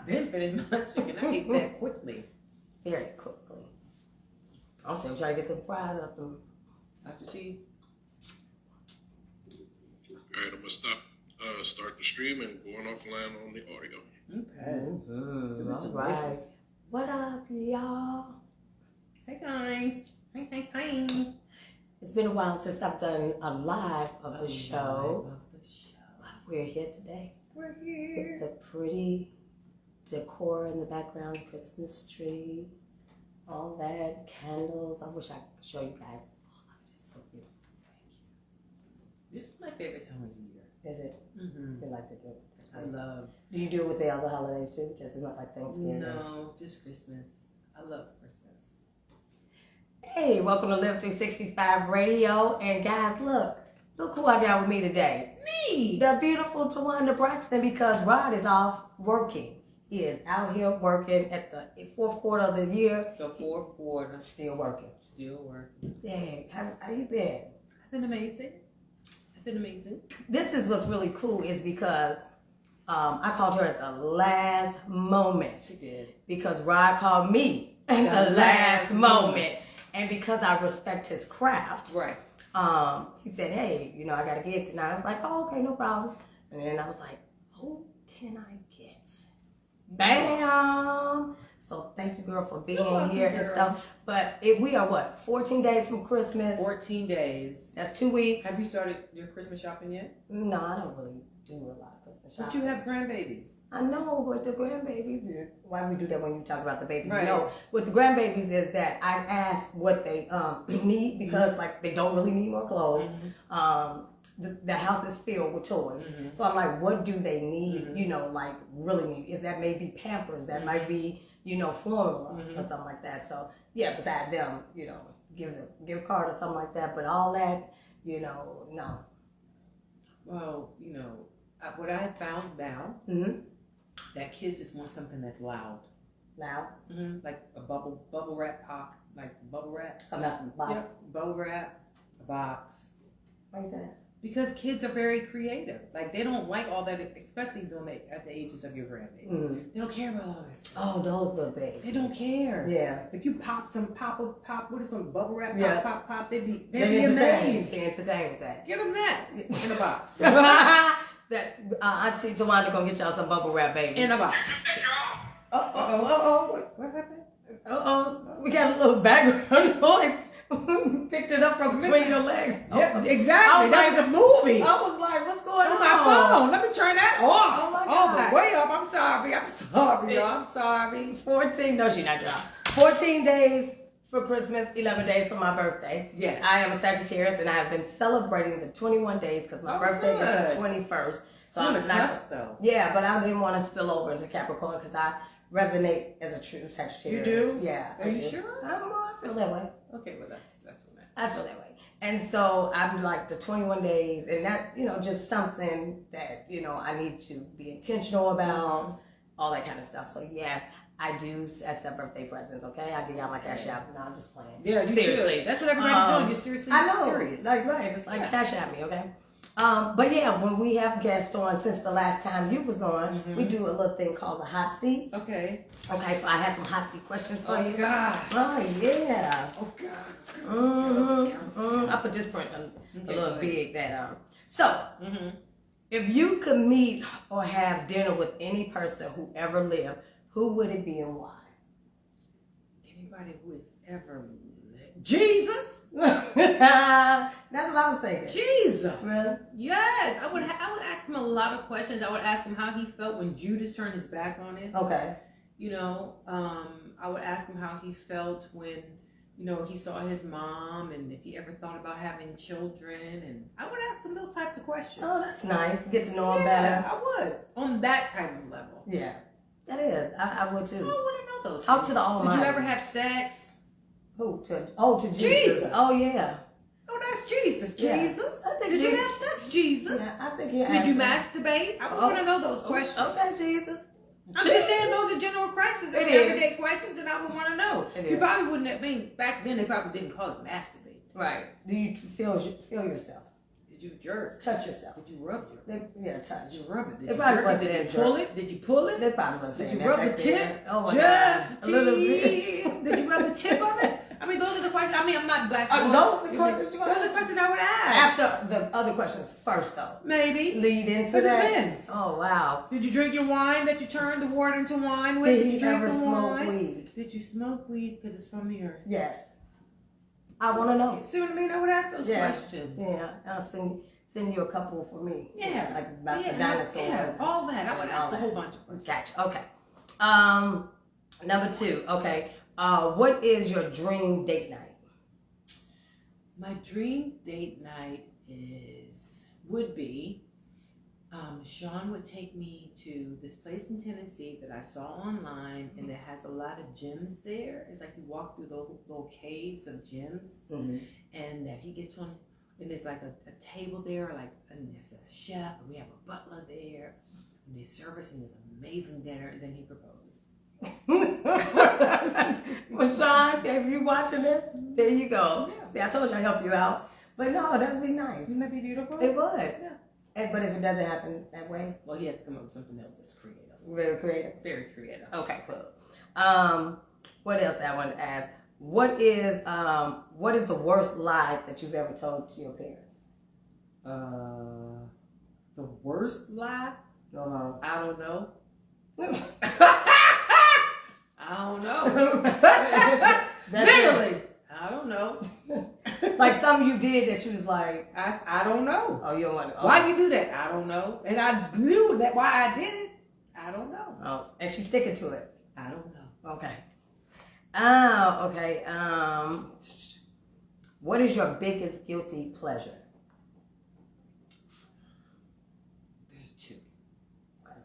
I've been finished my chicken. I ate that quickly. Very quickly. I'm still trying to get them fried up. Dr. T. All right, I'm gonna start the stream and going offline on the audio. Okay. All right. What up, y'all? Hey guys. Hey. It's been a while since I've done a live of the show. We're here today. We're here. With the pretty decor in the background, Christmas tree, all that, candles. I wish I could show you guys. Oh, it's so beautiful. Thank you. This is my favorite time of year. Is it? Mm-hmm. You like to do it? I love. Do you do it with the other holidays too? Just not like Thanksgiving? No, just Christmas. I love Christmas. Hey, welcome to Live 365 Radio. And guys, look who I got with me today. Me! The beautiful Towanda Braxton, because Rod is off working. He is out here working at the fourth quarter of the year. The fourth quarter. Still working. Dang, how you been? I've been amazing. This is what's really cool is because I called her at the last moment. She did. Because Rod called me at the last moment. And because I respect his craft. Right. He said, hey, I got a gig tonight. I was like, oh, okay, no problem. And then I was like, who can I get? Bam! So thank you, girl, for being here and stuff. But we are 14 days from Christmas. 14 days. That's 2 weeks. Have you started your Christmas shopping yet? No, I don't really do a lot of Christmas shopping. But you have grandbabies. I know, but the grandbabies, why we do that when you talk about the babies? Right. No, with the grandbabies is that I ask what they need because they don't really need more clothes. The house is filled with toys. So I'm like, what do they need, really need? Is that maybe Pampers? That might be, formula or something like that. So yeah, beside them, give a gift card or something like that. But all that, no. Well, what I have found now, that kids just want something that's loud. Loud? Like a bubble wrap pop, like bubble wrap. Come out in the box. Yep. Bubble wrap, a box. Why is that? Because kids are very creative. Like they don't like all that, especially at the ages of your grandbabies. They don't care about all this stuff. Oh, those little babies. They don't care. Yeah. If you pop what is going to bubble wrap, pop, they'd be amazed. They're entertained with that. Get them that in a box. That Auntie Towanda gonna get y'all some bubble wrap, baby. In a box. What happened? We got a little background noise. Picked it up from between your legs. Yeah, exactly. That was a movie. I was like, what's going on? My phone. Let me turn that off. Oh my All God. the way up. I'm sorry, y'all. I'm sorry. 14. No, she's not, y'all. 14 days for Christmas, 11 days for my birthday. Yes. I am a Sagittarius, and I have been celebrating the 21 days because my birthday is the 21st. So I'm I'm not not. though. Yeah, but I didn't want to spill over into Capricorn because I resonate as a true Sagittarius. You do? Yeah. Are you sure? I feel that way. Okay, well that's what I feel that way. And so I'm like the 21 days, and that, just something that, I need to be intentional about, all that kind of stuff. So yeah, I do accept birthday presents, okay? I give y'all my cash app. No, I'm just playing. Yeah, seriously. That's what everybody's doing. You're seriously I know. serious. Like, right. It's like cash at me, okay? But yeah, when we have guests on, since the last time you was on, we do a little thing called the hot seat. Okay. Okay, so I have some hot seat questions for you. God. Oh, yeah. Oh, God. I put this print a little big that So, if you could meet or have dinner with any person who ever lived, who would it be and why? Anybody who has ever lived. Jesus. That's what I was thinking. Jesus. Really? Yes. I would ask him a lot of questions. I would ask him how he felt when Judas turned his back on him. Okay. I would ask him how he felt when he saw his mom, and if he ever thought about having children, and I would ask him those types of questions. Oh, that's nice. Get to know him better. I would. On that type of level. Yeah, that is. I would too. I want to know those Talk things. to the Almighty. Did you ever have sex? Who? To Jesus. Jesus. Oh, yeah. Oh, that's Jesus. Yeah. Jesus. I think Did you Jesus- have sex? Jesus. Yeah, I think you Did you asked masturbate? I want to know those questions. Okay, Jesus. I'm just saying those are general questions. It's It is. everyday questions, and I would want to know. It You is. probably wouldn't have been back then. They probably didn't call it masturbate. Right. Do you feel yourself? Did you jerk? Touch yourself. Did you rub your? Touch. Did you rub it? Did They you probably jerk it? wasn't Did you jerk. pull it? Did you pull it? They probably wasn't Did saying you that rub back the then. tip? Oh my Just God. A little bit. Did you rub the tip of it? I mean, those are the questions. I mean, I'm not black. Those are the questions you Those want are to the questions I would ask. After the other questions first, though. Maybe. Lead into It that. depends. Oh, wow. Did you drink your wine that you turned the water into wine with? Did you you drink ever the smoke wine? weed? Did you smoke weed because it's from the earth? Yes. I want to know. You see what I mean? I would ask those Yeah. questions. Yeah, I'll send you a couple for me. Yeah. Like about the dinosaurs. Yeah, all that. I would ask a whole bunch of questions. Gotcha. Okay. Number 2. Okay. What is your dream date night? My dream date night would be Sean would take me to this place in Tennessee that I saw online, and it has a lot of gyms there. It's like you walk through those little caves of gyms, and that he gets on, and there's like a table there, and there's a chef, and we have a butler there, and they serve us this amazing dinner, and then he proposes. Well, Sean, if you're watching this, there you go. Yeah. See, I told you I'd help you out. But no, that would be nice. Wouldn't that be beautiful? It would. Yeah. But if it doesn't happen that way? Well, he has to come up with something else that's creative. Very creative. Very creative. Okay, cool. What else I want to ask? What is the worst lie that you've ever told to your parents? The worst lie? I don't know. I don't know. Literally. I don't know. Like something you did that you was like, I don't know. oh, you don't want to. Oh. Why do you do that? I don't know. And I knew that why I did it. I don't know. Oh, and she's sticking to it. I don't know. Okay. Oh, okay. What is your biggest guilty pleasure? There's 2. Okay.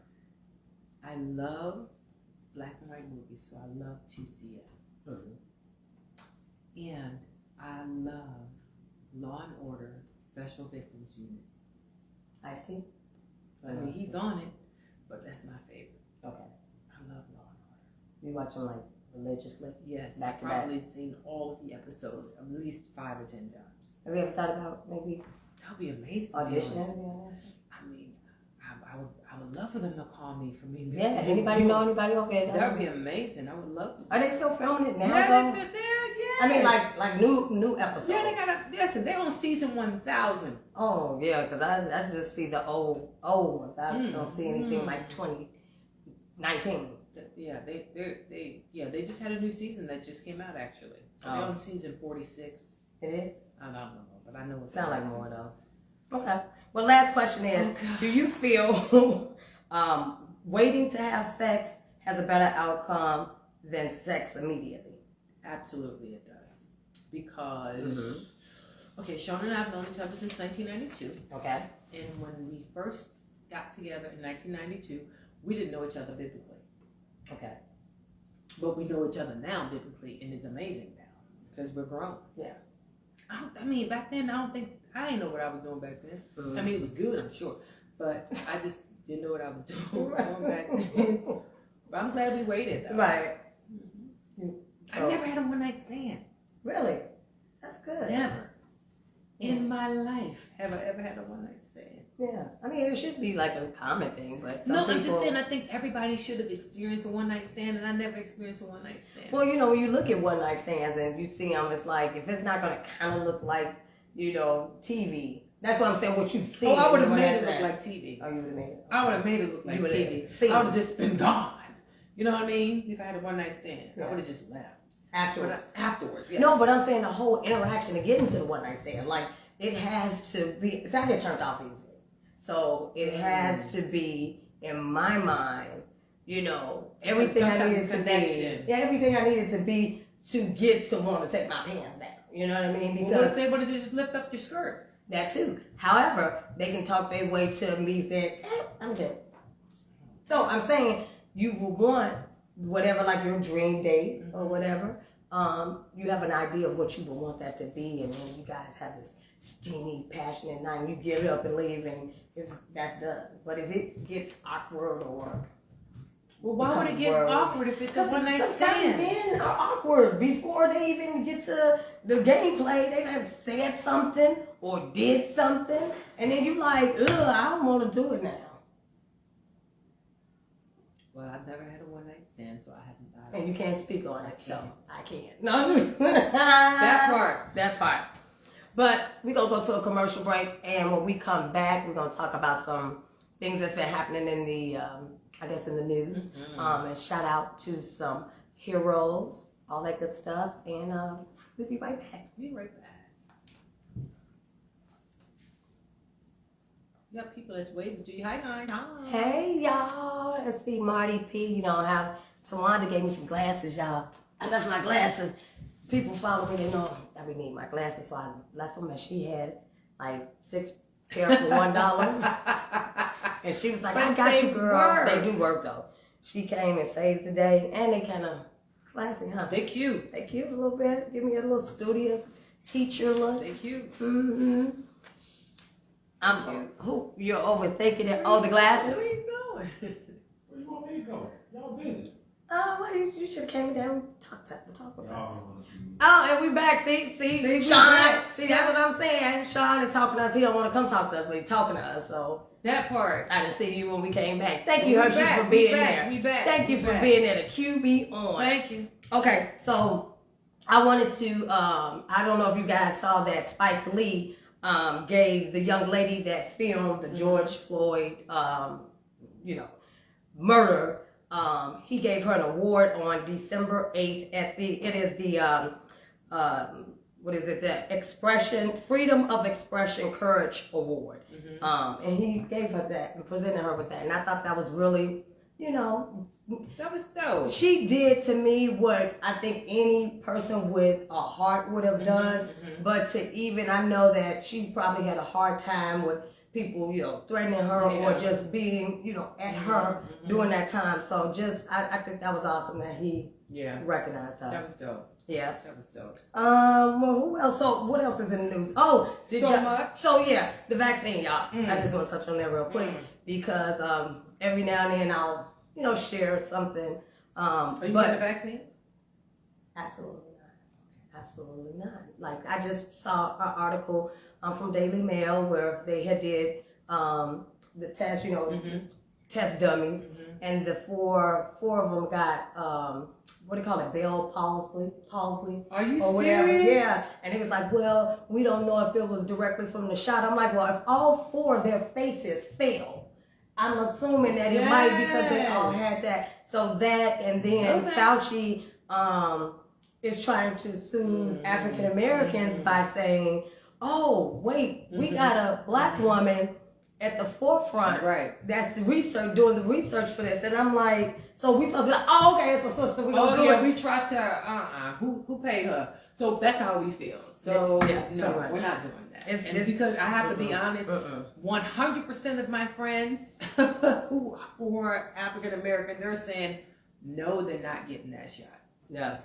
I love black and white movies, so I love to see it. And I love Law and Order Special Victims Unit. Ice-T? I mean, he's on it, but that's my favorite. Okay. I love Law and Order. You watch them like religiously? Yes, Back I've to probably seen all of the episodes at least 5 or 10 times. Have you ever thought about maybe That would be amazing. auditioning? I mean, I would love for them to call me for me. Yeah, anybody know anybody over there? That would be amazing. I would love to. Are they still filming it now? Yeah, though? yes. I mean, like new episodes. Yeah, they got listen, they're on season 1000. Oh yeah, because I just see the old ones. I don't see anything like 2019. Yeah, they just had a new season that just came out actually. So they're on season 46. It is? I don't know, but I know it's sound like more though. Okay. Well, last question is: do you feel waiting to have sex has a better outcome than sex immediately? Absolutely, it does. Because okay, Sean and I have known each other since 1992. Okay. And when we first got together in 1992, we didn't know each other biblically. Okay. But we know each other now biblically, and it's amazing now because we're grown. Yeah. I mean, back then, I didn't know what I was doing back then. I mean, it was good, I'm sure, but I just didn't know what I was doing back then. But I'm glad we waited, though. Right. I never had a one-night stand. Really? That's good. Never. In my life have I ever had a one-night stand. Yeah. I mean, it should be like a common thing, but some I'm people... just saying I think everybody should have experienced a one-night stand, and I never experienced a one-night stand. Well, when you look at one-night stands and you see them, it's like, if it's not going to kind of look like, TV, that's what I'm saying, what you've seen. Oh, I would have made it look like TV. Oh, you would have made it? I would have made it look like TV. I would have just been gone. You know what I mean? If I had a one-night stand, I would have just left. Afterwards, yes. No, but I'm saying the whole interaction to get into the one-night stand, like, it has to be, it's not get turned off easily. So it has to be, in my mind, everything I needed to be. Yeah, everything I needed to be to get to want to take my pants down. You know what I mean? Because what if they would have just lift up your skirt? That too. However, they can talk their way to me saying, I'm good. So I'm saying you will want whatever, like your dream date or whatever. You have an idea of what you would want that to be, and then you guys have this steamy, passionate night, and you get up and leave, and that's done. But if it gets awkward or why would it get awkward if it's a one-night stand? Men are awkward before they even get to the gameplay. They have said something, or did something, and then you like, ugh, I don't want to do it now. Well, I've never had a one-night stand, so I haven't. And you can't speak on it, so I can't. No, that part. But we're gonna go to a commercial break, and when we come back, we're gonna talk about some things that's been happening in the, I guess, in the news, and shout out to some heroes, all that good stuff, and we'll be right back. You got people that's waiting to you. Hi. Hey, y'all. It's the Marty P. You know, Towanda gave me some glasses, y'all. I left my glasses. People follow me, they know I really need my glasses, so I left them, and she had like 6 pair for $1. And she was like, but I got you, girl. Work. They do work, though. She came and saved the day, and they kind of classy, huh? They cute. They cute a little bit. Give me a little studious teacher look. They cute. Mm-hmm. I'm cute. Who? You're overthinking it. Oh, the glasses? Where you going? Where you want me to go? Y'all busy. Well, you should have came down and talk with us. Oh, And we back. See, we Sean. back. See, that's what I'm saying. Sean is talking to us. He don't want to come talk to us, but he's talking to us. So That part. I didn't see you when we came back. Thank you, We Hershey, back, for we being back, there. we back, Thank you we for back. being there. The QB on. Thank you. Okay, so I wanted to. I don't know if you guys saw that Spike Lee gave the young lady that filmed the George Floyd, murder. He gave her an award on December 8th at the Freedom of Expression Courage Award. And he gave her that and presented her with that. And I thought that was really, That was dope. she did to me what I think any person with a heart would have done. But I know that she's probably had a hard time with people, threatening her or just being, at her during that time. So I think that was awesome that he recognized her. That was dope. Yeah. That was dope. Well, who else? So what else is in the news? Oh, the vaccine, y'all. I just want to touch on that real quick because every now and then I'll, share something. Are you getting the vaccine? Absolutely not. Absolutely not. Like I just saw an article from Daily Mail where they had did the test, test dummies, and the four of them got what do you call it, Bell palsy. Are you or whatever. serious? Yeah, and it was like, well, we don't know if it was directly from the shot. I'm like, well, if all 4 of their faces fail, I'm assuming that it might because they all had that. So that, and then Fauci is trying to soothe African Americans by saying, oh, wait, we got a black woman at the forefront. Right. That's doing the research for this. And I'm like, so we supposed to be like, oh, okay, it's a sister. We're going to do it. We trust her. Who paid her? So that's how we feel. So, no, we're not doing that. It's because I have to be honest, 100% of my friends who are African American, they're saying, no, they're not getting that shot. Yeah.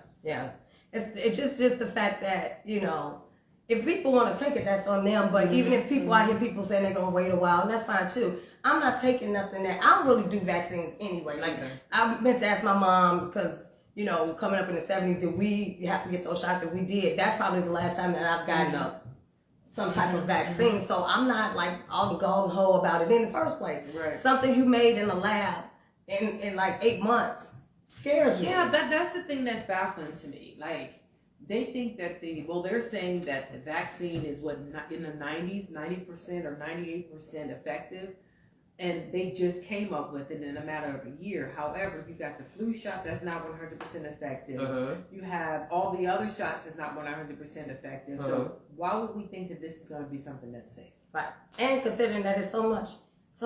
It's just the fact that, if people want to take it, that's on them. But even if people out here, people saying they're going to wait a while, and that's fine too. I'm not taking nothing that, I don't really do vaccines anyway. Like, I meant to ask my mom because, coming up in the 70s, did we have to get those shots? If we did, that's probably the last time that I've gotten some type of vaccine. So I'm not like all gung-ho about it in the first place. Right. Something you made in the lab in like 8 months scares me. Yeah, that's the thing that's baffling to me. Like, they think that they're saying that the vaccine is in the 90s, 90% or 98% effective. And they just came up with it in a matter of a year. However, you got the flu shot that's not 100% effective. You have all the other shots that's not 100% effective. So why would we think that this is going to be something that's safe? Right. And considering that it's so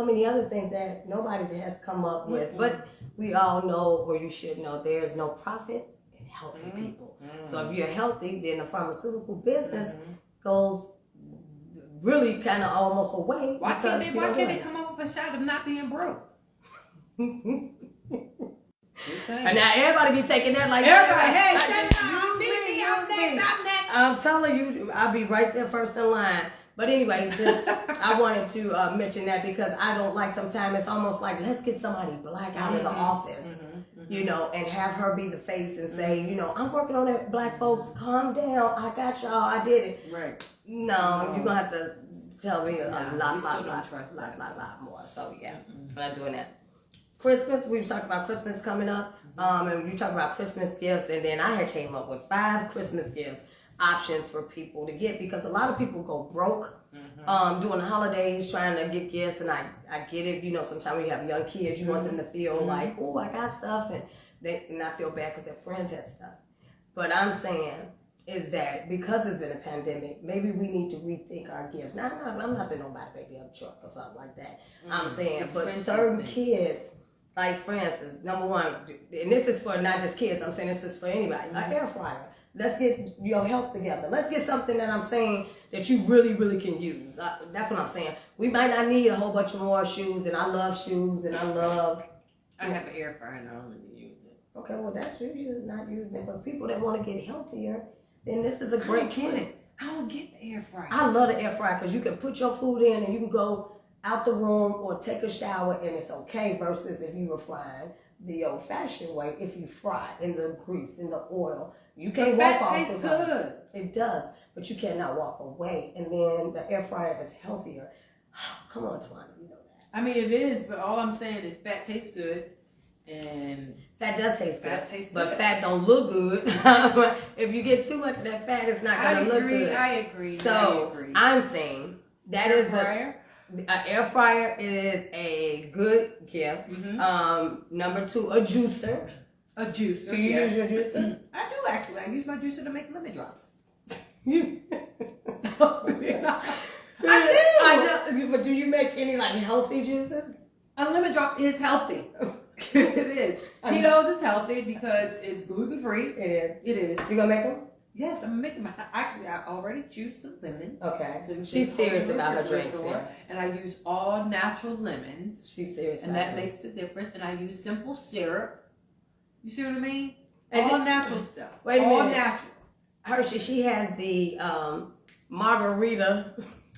many other things that nobody has come up with. But we all know, or you should know, there's no profit in healthy people. So if you're healthy, then the pharmaceutical business goes really kind of almost away. Why can't they come up with a shot of not being broke? And now everybody be taking that like I'm telling you, I'll be right there first in line. But anyway, I wanted to mention that because I don't like sometimes it's almost like let's get somebody black out of the office. you know, and have her be the face and say, you know, I'm working on it, black folks, calm down, I got y'all, I did it. Right. No, you're gonna have to tell me a lot more. So yeah, I'm not doing that. Christmas, we talked about Christmas coming up, and you talk about Christmas gifts, and then I had came up with 5 Christmas gifts options for people to get, because a lot of people go broke during the holidays trying to get gifts, and I get it. You know, sometimes when you have young kids, you want them to feel like, oh, I got stuff, and they not feel bad because their friends had stuff. But I'm saying is that because it's been a pandemic, maybe we need to rethink our gifts. Now, I'm not saying nobody baby a truck or something like that. I'm saying, but certain kids, like for instance, number one, and this is for not just kids, I'm saying this is for anybody, an air fryer. Let's get your health together. Let's get something that I'm saying that you really, really can use. That's what I'm saying. We might not need a whole bunch of more shoes, and I love shoes, and I have an air fryer and I don't even use it. Okay, well that's you not using it, but people that want to get healthier, then this is a great kit. I don't get the air fryer. I love the air fryer because you can put your food in and you can go out the room or take a shower and it's okay, versus if you were frying the old-fashioned way, if you fry in the grease, in the oil. You can't walk off. Tastes good. It does, but you cannot walk away. And then the air fryer is healthier. Come on, Towanda, you know that. I mean, it is, but all I'm saying is fat tastes good, and fat does taste good. Fat tastes but good. Fat don't look good. If you get too much of that fat, it's not going to look good. I agree. So I'm saying that air is fryer. An air fryer is a good gift. Number 2, a juicer. A juicer. Do you use your juicer? I do actually. I use my juicer to make lemon drops. I do. But do you make any like healthy juices? A lemon drop is healthy. It is. Tito's is healthy because it's gluten free. It is. You gonna make them? Yes, I'm making my. Actually, I already juiced some lemons. Okay. So She's serious about her drinks. And I use all natural lemons. She's serious. And that makes a difference. And I use simple syrup. You see what I mean? And all natural stuff. Wait a minute. All natural. Hershey, she has the margarita.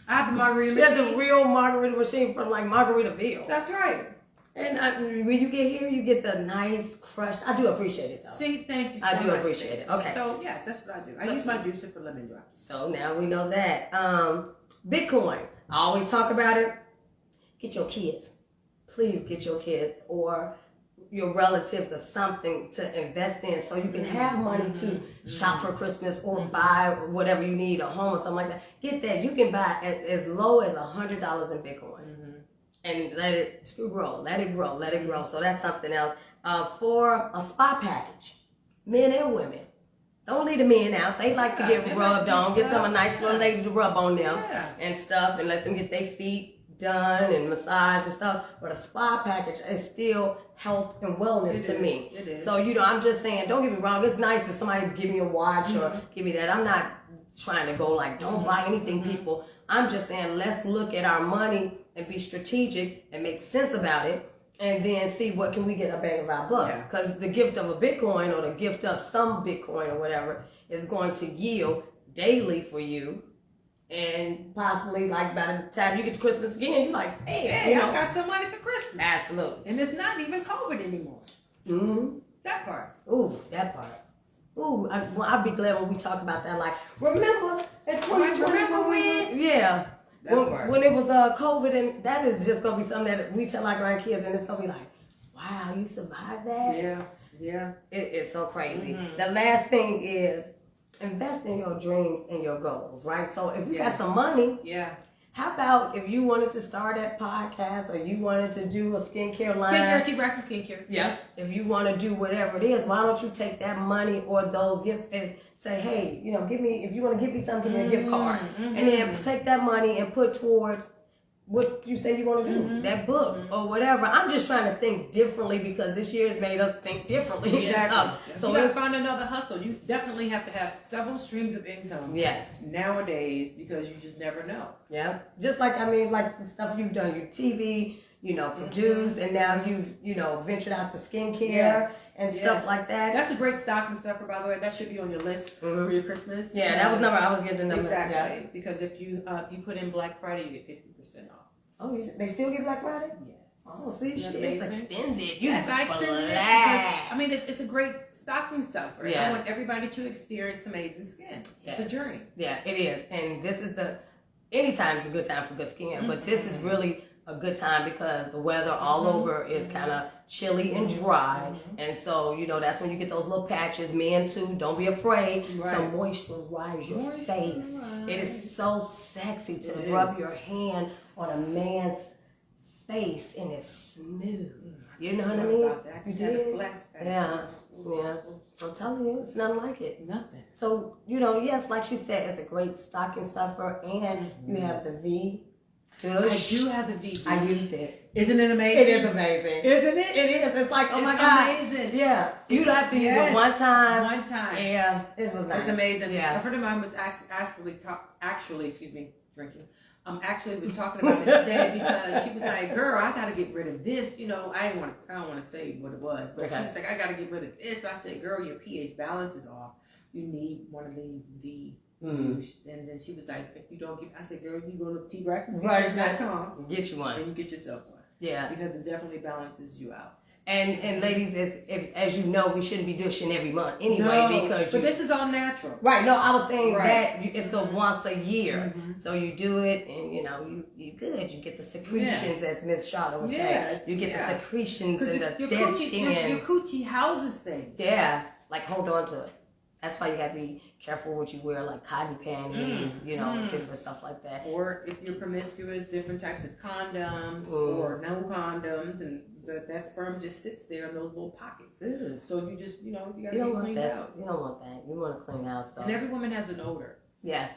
I have the margarita machine. She has the real margarita machine from like Margaritaville. That's right. And when you get here, you get the nice crushed. I do appreciate it though. See, thank you so I much. do appreciate it. Okay. So, yes, that's what I do. I use my juicer for lemon drops. So now we know that. Bitcoin. I always talk about it. Get your kids. Please get your kids or your relatives or something to invest in so you can have money to shop for Christmas or buy whatever you need, a home or something like that. Get that. You can buy as low as $100 in Bitcoin. And let it grow, let it grow, let it grow. So that's something else. For a spa package, men and women. Don't leave the men out. They like to get rubbed on. Get them a nice little lady to rub on them and stuff, and let them get their feet done and massage and stuff. But a spa package is still health and wellness to me. It is. So, you know, I'm just saying, don't get me wrong. It's nice if somebody give me a watch or give me that. I'm not trying to go like, don't buy anything, people. I'm just saying, let's look at our money and be strategic and make sense about it, and then see what can we get a bang of our buck. Because the gift of a Bitcoin or the gift of some Bitcoin or whatever is going to yield daily for you, and possibly like by the time you get to Christmas again, you're like, hey, I got some money for Christmas. Absolutely. And it's not even COVID anymore. That part. Ooh, that part. Ooh, I'll be glad when we talk about that. Like, remember in 2020? Remember when? Yeah. When it was COVID, and that is just gonna be something that we tell our grandkids, and it's gonna be like, wow, you survived that? Yeah. It's so crazy. The last thing is invest in your dreams and your goals, right? So if you got some money, how about if you wanted to start a podcast or you wanted to do a skincare line? Skincare, Braxton skincare. Yeah. If you want to do whatever it is, why don't you take that money or those gifts and say, hey, you know, if you want to give me something, give me a gift card. And then take that money and put towards what you say you want to do, that book or whatever. I'm just trying to think differently because this year has made us think differently. Exactly. So you got to find another hustle. You definitely have to have several streams of income. Yes. Nowadays, because you just never know. Yeah. Just like, I mean, like the stuff you've done, your TV, you know, produce, and now you've, you know, ventured out to skincare and stuff like that. That's a great stocking stuffer, by the way. That should be on your list for your Christmas. Yeah, that was number I was getting number. Exactly. Yeah. Because if you put in Black Friday, you get 50% off. Oh, they still get Black Friday? Yes. Oh, see, Isn't she that is amazing? extended. Yes, I extended it because, I mean, it's a great stocking stuffer. Yeah. I want everybody to experience amazing skin. It's a journey. Yeah, it is. And this is anytime is a good time for good skin, but this is really a good time because the weather all over is kind of chilly and dry. And so, that's when you get those little patches. Men too, don't be afraid to moisturize your face. It is so sexy to rub your hand on a man's face and it's smooth. You know what I mean? You did? Yeah. I'm telling you, it's nothing like it. Nothing. So, yes, like she said, it's a great stocking stuffer, and you have the V. I do have the V. I used it. Isn't it amazing? It is amazing. Isn't it? It is. It's like, oh It's my God. amazing. Yeah. You don't have to use it one time. One time. Yeah. It was nice. It's amazing. Yeah. A friend of mine was actually was talking about it today because she was like, "Girl, I got to get rid of this." I don't want to say what it was, but she was like, "I got to get rid of this." But I said, "Girl, your pH balance is off. You need one of these V." And then she was like, "If you don't get," I said, "Girl, you go to tbraxton.com, get you one, and you get yourself one." Yeah, because it definitely balances you out. And ladies, as you know, we shouldn't be douching every month anyway but this is all natural. Right. No, I was saying that it's a once a year. So you do it and you good. You get the secretions as Miss Shada was saying. You get the secretions and the dead skin. Your coochie houses things. Yeah. Like hold on to it. That's why you gotta be careful what you wear, like cotton panties, different stuff like that. Or if you're promiscuous, different types of condoms or no condoms, and that sperm just sits there in those little pockets. So you just, you gotta be cleaned out. You don't want that. You want to clean out. So. And every woman has an odor. Yeah.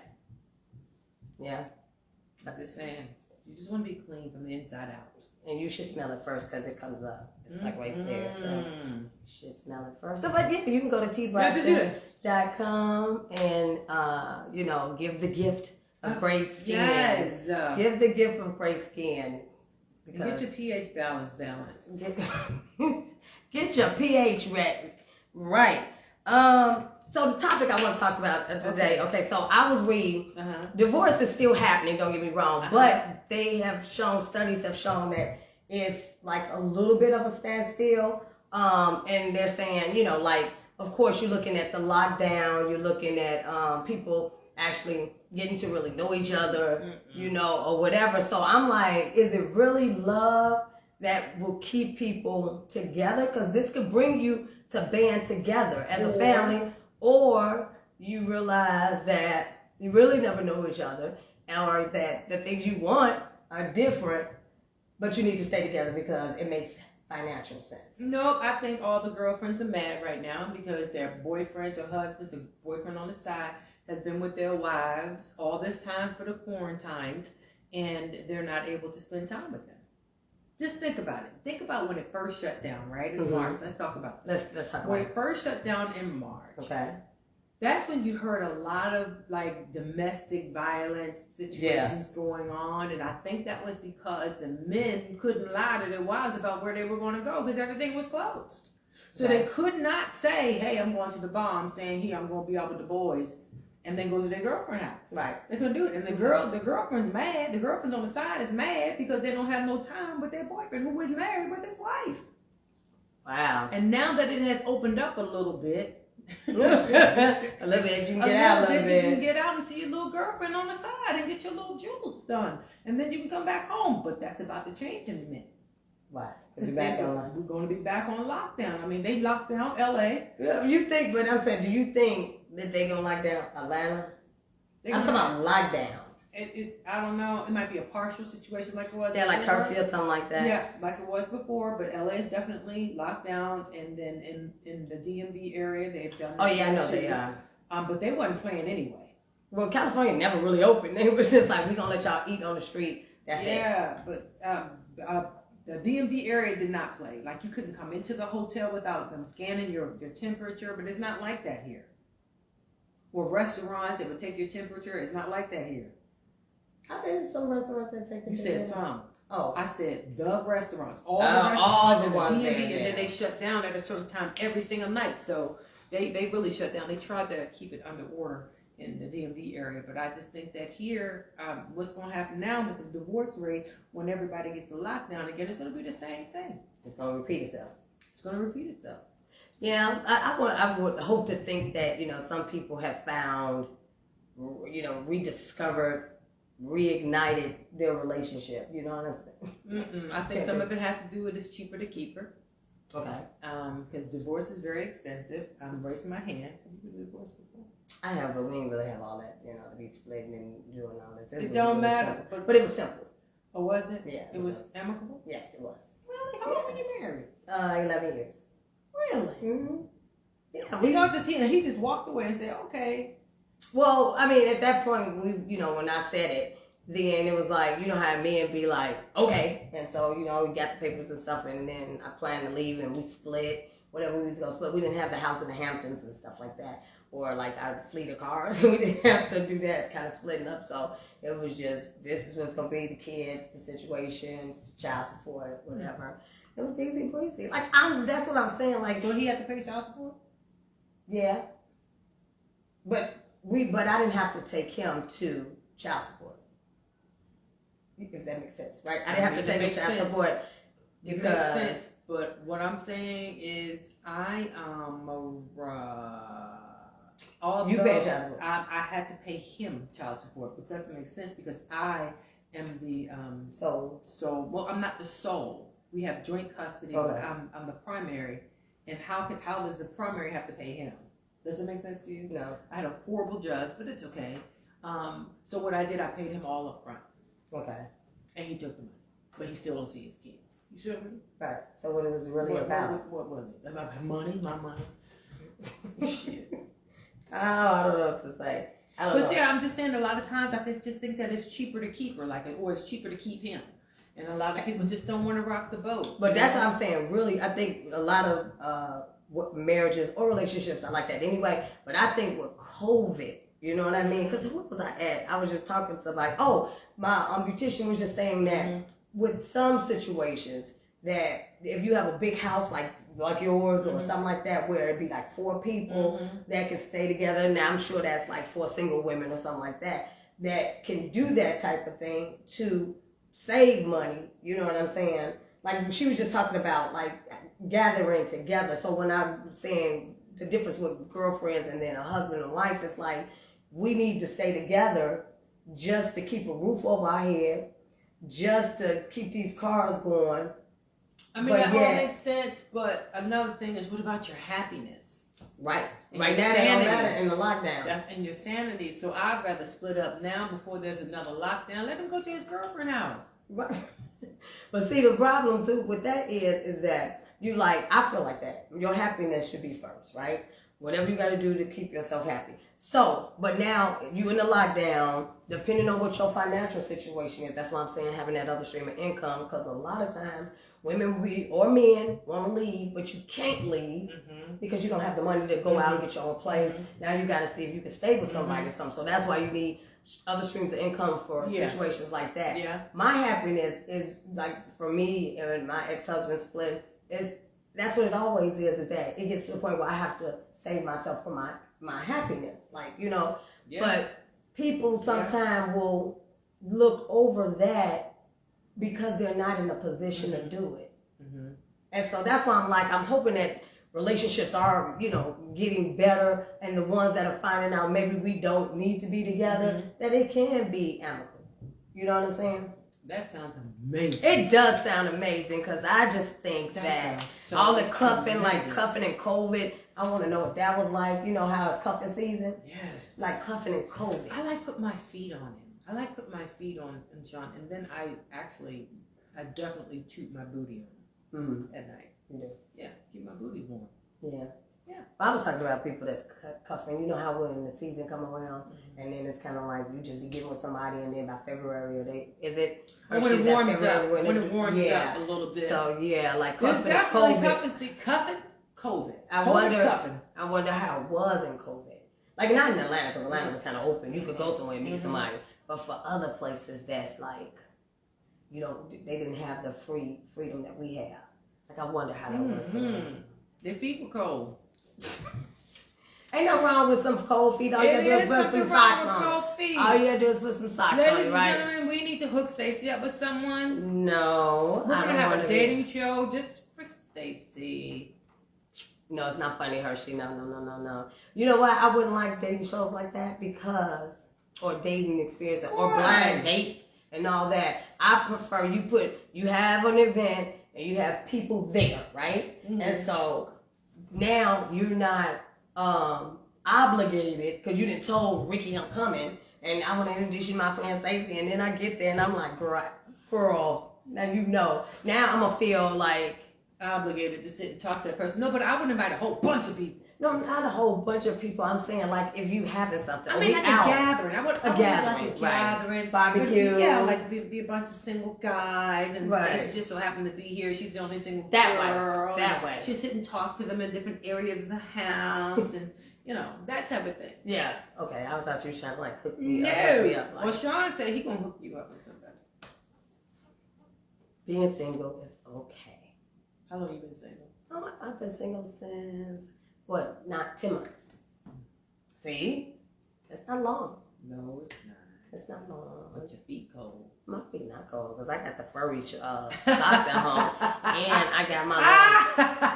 I'm just saying, you just want to be clean from the inside out. And you should smell it first because it comes up. It's like right there. So you should smell it first. So, but yeah, you can go to tbraxton.com and, give the gift of great skin. Yes. Give the gift of great skin. Get your pH balanced. Get your pH right. So the topic I want to talk about today, so I was reading, divorce is still happening, don't get me wrong, but studies have shown that it's like a little bit of a standstill, and they're saying, of course you're looking at the lockdown, you're looking at people actually getting to really know each other, or whatever. So I'm like, is it really love that will keep people together? Because this could bring you to band together as a family, or you realize that you really never know each other, or that the things you want are different, but you need to stay together because it makes financial sense. Nope, I think all the girlfriends are mad right now because their boyfriends or husbands or boyfriend on the side has been with their wives all this time for the quarantine, and they're not able to spend time with them. Just think about it. Think about when it first shut down, right? In March. Let's talk about it. Let's talk about when it. it first shut down in March. Okay. That's when you heard a lot of domestic violence situations going on, and I think that was because the men couldn't lie to their wives about where they were going to go because everything was closed. So they could not say, "Hey, I'm going to the bar. I'm staying here. I'm going to be out with the boys," and then go to their girlfriend's house. Right. They couldn't do it. And the girlfriend's mad. The girlfriend's on the side is mad because they don't have no time with their boyfriend who is married with his wife. Wow. And now that it has opened up a little bit, a little bit, you can get out a little bit. You can get out and see your little girlfriend on the side and get your little jewels done. And then you can come back home. But that's about to change in a minute. Why? We're going to be back on lockdown. I mean, they locked down LA. Yeah, you think, but I'm saying, do you think that they're going to lock down Atlanta? I'm talking about lockdown. I don't know. It might be a partial situation like it was. Yeah, like curfew or something like that. Yeah, like it was before. But LA is definitely locked down. And then in the DMV area, they've done. Oh yeah, I know they are. But they wasn't playing anyway. Well, California never really opened. It was just like, we're going to let y'all eat on the street. That's it. Yeah, but the DMV area did not play. Like, you couldn't come into the hotel without them scanning your temperature, but it's not like that here. Or restaurants that would take your temperature, it's not like that here. I think some restaurants that take You said some. Oh. I said the restaurants. All the ones in the DMV, and then they shut down at a certain time every single night. So they really shut down. They tried to keep it under order in the DMV area. But I just think that here, what's going to happen now with the divorce rate, when everybody gets a lockdown again, it's going to be the same thing. It's going to repeat itself. It's going to repeat itself. Yeah, I would hope to think that, some people have found, rediscovered, reignited their relationship. You know what I'm saying? I think some of it has to do with it's cheaper to keep her. Okay. Because divorce is very expensive. I'm raising my hand. Have you been divorced before? I have, but we didn't really have all that, to be splitting and doing all this. It don't matter. But it was simple. Oh, was it? Yeah. It was amicable? Yes, it was. Really? How long were you married? 11 years. Really? Mm-hmm. Yeah. He just walked away and said, okay. Well, I mean, at that point, when I said it, then it was like, how men be like, okay. And so, we got the papers and stuff, and then I planned to leave, and we split, whatever we was going to split. We didn't have the house in the Hamptons and stuff like that, or like our fleet of cars. We didn't have to do that. It's kind of splitting up. So it was just, this is what's going to be the kids, the situations, child support, whatever. It was easy breezy. Like, that's what I'm saying. Like, So he had to pay child support? yeah. But I didn't have to take him to child support. If that makes sense, right? I didn't have to take him to child support It because makes sense. But what I'm saying is, although you pay child support. I had to pay him child support, which doesn't make sense because I am the So well, I'm not the sole. We have joint custody, Okay. but I'm the primary. And how does the primary have to pay him? Does it make sense to you? no, I had a horrible judge, but it's okay. So what I did, I paid him all up front, okay, and he took the money, but he still don't see his kids. You see what I mean? right. So what it was really about? What was it? About money? My money? Shit. Oh, I don't know what to say. I don't But know. see, I'm just saying a lot of times I just think that it's cheaper to keep her, or it's cheaper to keep him. And a lot of people just don't want to rock the boat. But that's what I'm saying. Really, I think a lot of marriages or relationships are like that anyway. But I think with COVID, you know what I mean? Because what was I at? I was just talking to somebody. Oh, my beautician was just saying that with some situations that if you have a big house like yours or something like that, where it'd be like 4 people that can stay together. Now I'm sure that's like 4 single women or something like that can do that type of thing to save money. You know what I'm saying? Like she was just talking about like gathering together. So when I'm saying the difference with girlfriends and then a husband and wife, it's like we need to stay together just to keep a roof over our head, just to keep these cars going. I mean, that all makes sense, but another thing is, what about your happiness? Right. And Right your now, sanity. it don't matter in the lockdown. That's in your sanity. So I'd rather split up now before there's another lockdown. Let him go to his girlfriend's house. Right. But see, the problem too with that is that I feel like that. Your happiness should be first, right? Whatever you got to do to keep yourself happy. So, but now you in the lockdown, depending on what your financial situation is, that's why I'm saying having that other stream of income, because a lot of times women or men want to leave, but you can't leave because you don't have the money to go out and get your own place. Now you got to see if you can stay with somebody or something. So that's why you need other streams of income for situations like that. Yeah. My happiness is like for me and my ex-husband split that's what it always is that it gets to the point where I have to save myself for my happiness. Like, but people sometimes will look over that because they're not in a position to do it. And so that's why I'm hoping that relationships are, getting better, and the ones that are finding out maybe we don't need to be together, that it can be amicable. You know what I'm saying? That sounds amazing. It does sound amazing, because I just think that so all the cuffing, tremendous. cuffing and COVID, I want to know what that was like. You know how it's cuffing season? Yes. Like cuffing and COVID. I like put my feet on him. I like put my feet on John, and then I definitely toot my booty on him at night. You do? Yeah, keep my booty warm. Yeah. Yeah. I was talking about people that's cuffing. You know how when the season come around, and then it's kind of like you just be getting with somebody, and then by February When it warms up, when it warms up a little bit. So yeah, like There's cuffing definitely COVID. cuffing COVID. I wonder how it was in COVID. Like not in Atlanta, because Atlanta was kind of open. You could go somewhere and meet somebody, but for other places that's like, they didn't have the freedom that we have. Like I wonder how that was for them. Their feet were cold. Ain't nothing wrong with some cold feet. All you gotta do is put some socks on. All you gotta do is put some socks on, Ladies right? and gentlemen, we need to hook Stacey up with someone. No, We're I gonna don't have want a to dating show just for Stacey. No, it's not funny, Hershey. No. You know why I wouldn't like dating shows like that? Because, or dating experiences, or blind dates and all that. I prefer you have an event and you have people there, right? Mm-hmm. And so now you're not obligated because you done told Ricky I'm coming and I want to introduce you to my friend Stacey, and then I get there and I'm like, girl, now you know. Now I'm gonna feel like obligated to sit and talk to that person. No, but I would invite a whole bunch of people. No, not a whole bunch of people. I'm saying like if you having something. I mean like a gathering. I would like a gathering, right. Barbecue. Yeah, like be a bunch of single guys, and right. Stacey just so happened to be here. She's the only single that girl. That way. She'd sit and talk to them in different areas of the house, and that type of thing. Yeah. Okay. I thought you were trying to like hook me up. Well, Sean said he gonna hook you up with somebody. Being single is okay. How long you been single? Oh, I've been single since not 10 months. See? That's not long. No, it's not. It's not long. But your feet cold. My feet not cold because I got the furry socks at home, and I got my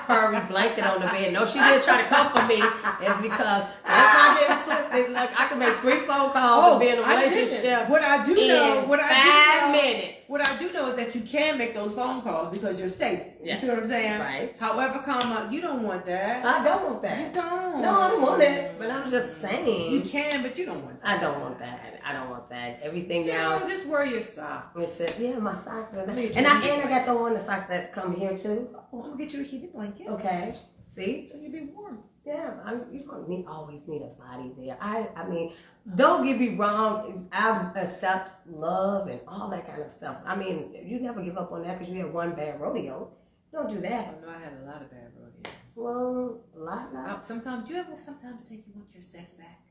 furry blanket on the bed. No, she didn't try to comfort me. It's because that's not getting twisted. Like I can make 3 phone calls and be in a relationship. What I do know, 5 minutes. What I do know is that you can make those phone calls because you're Stacey. Yeah. You see what I'm saying? Right. However, you don't want that. I don't want that. You don't. No, I don't want it. But I'm just saying. You can, but you don't want that. I don't want that. I don't want that. Everything now. Just wear your socks. Yeah, my socks are there. And I got the one the socks that come here too. Oh, I'm gonna get you a heated blanket. Okay. See? So you'll be warm. Yeah, you don't always need a body there. I mean, don't get me wrong. I accept love and all that kind of stuff. I mean, you never give up on that because you had one bad rodeo. Don't do that. Oh, no, I had a lot of bad rodeos. Well, a lot. Sometimes you ever say you want your sex back?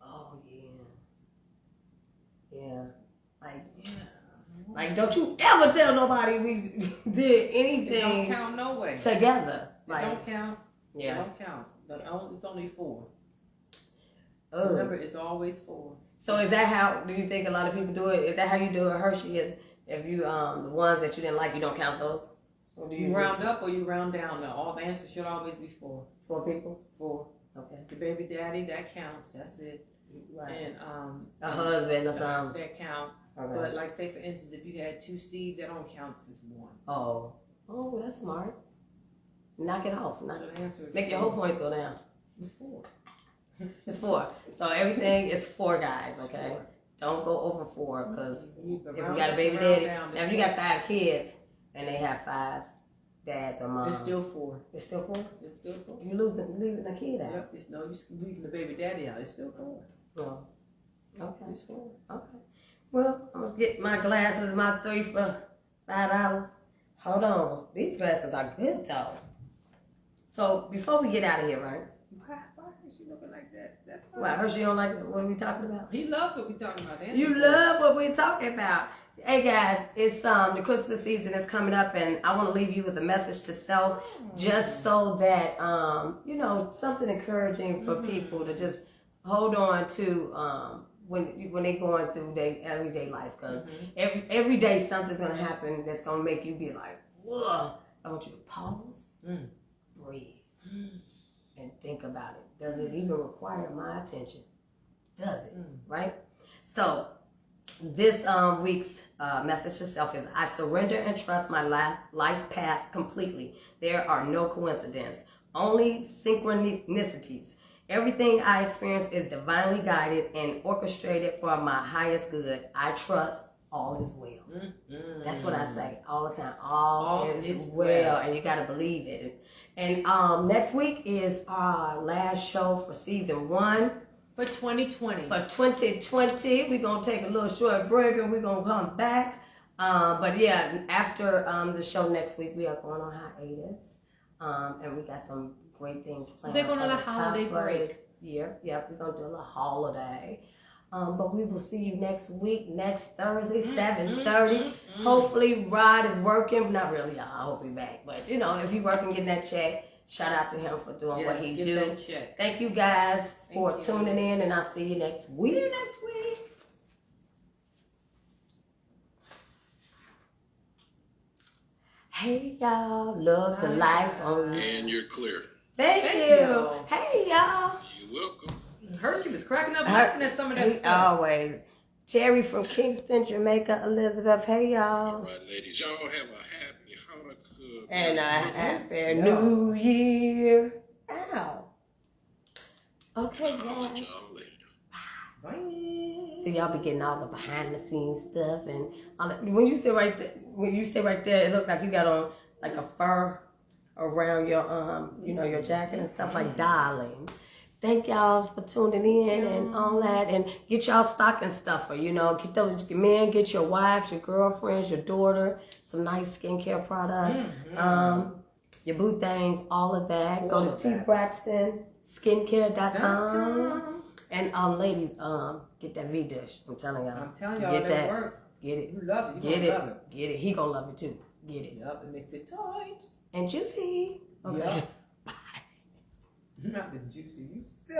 Oh yeah. Like, don't you ever tell nobody we did anything. It don't count no way. Together. It don't count. Yeah. It don't count. It's only 4. Oh. Remember, it's always 4. So is that how, do you think a lot of people do it? Is that how you do it, Hershey? Is if you, the ones that you didn't like, you don't count those? Or do you round up or you round down? All the answers should always be 4. 4 people? 4. Okay. The baby daddy, that counts. That's it. Right. And a husband or something. That count. Okay. But like say for instance, if you had 2 Steves, that don't count as 1. Oh, that's smart. Knock it off. So the answer is Make your whole points go down. It's 4. It's 4. So everything is 4 guys, okay? 4. Don't go over 4 because if you got a baby daddy, now if you got 5 kids and they have 5 dads or moms, it's still 4. It's still 4? It's still 4. You leaving the kid out. Yep. You leaving the baby daddy out. It's still 4. Oh. Okay. It's 4. Okay. Well, I'm gonna get my glasses, my 3 for $5. Hold on. These glasses are good though. So before we get out of here, right? Why is she looking like that? Why, Hershey don't like what are we talking about? He loves what we talking about. You love what we're talking about. Hey guys, it's the Christmas season is coming up, and I want to leave you with a message to self, just so that something encouraging for people to just hold on to when they going through their everyday life, because every day something's gonna happen that's gonna make you be like, ugh. I want you to pause, breathe, and think about it. Does it even require my attention? Does it? Right? So this week's message to self is: I surrender and trust my life path completely. There are no coincidences, only synchronicities. Everything I experience is divinely guided and orchestrated for my highest good. I trust all is well. That's what I say all the time. All is well, and you got to believe it. And next week is our last show for season 1. For 2020. For 2020, we're going to take a little short break and we're going to come back. But yeah, after the show next week, we are going on hiatus. And we got some great things planned. They're going on a holiday break. Yeah, we're going to do a little holiday. But we will see you next week, next Thursday, 7:30. Hopefully Rod is working. Not really, y'all. I hope he's back. But, if he's working, getting that check, shout out to him for doing what he get do. that check. Thank you guys for Thank you. tuning in, and I'll see you next week. See you next week. Hey y'all, love the life on. And you're clear. Thank Thank you. you. Hey y'all. You're welcome. Hershey was cracking up looking at some of that He stuff. always. Terry from Kingston, Jamaica. Elizabeth. Hey All y'all. right, ladies. Y'all have a happy Hanukkah. And a happy Yeah. New Year. Ow. Okay, I'll let guys. y'all later. Bye. So y'all be getting all the behind the scenes stuff, and all that. When you stay right there, it looked like you got on like a fur around your your jacket and stuff, like darling. Thank y'all for tuning in and all that, and get y'all stocking stuffer. Get those men, get your wives, your girlfriends, your daughter some nice skincare products. Your boo things, all of that. Go to tbraxtonskincare.com. And ladies, get that V-dish. I'm telling y'all. I'm telling y'all, get that that. work. Get it. You love it. You Get gonna it. love it. Get it. He gonna love it too. Get it. Yup, it makes it tight. And juicy. Okay. Yup. Not the juicy. You silly.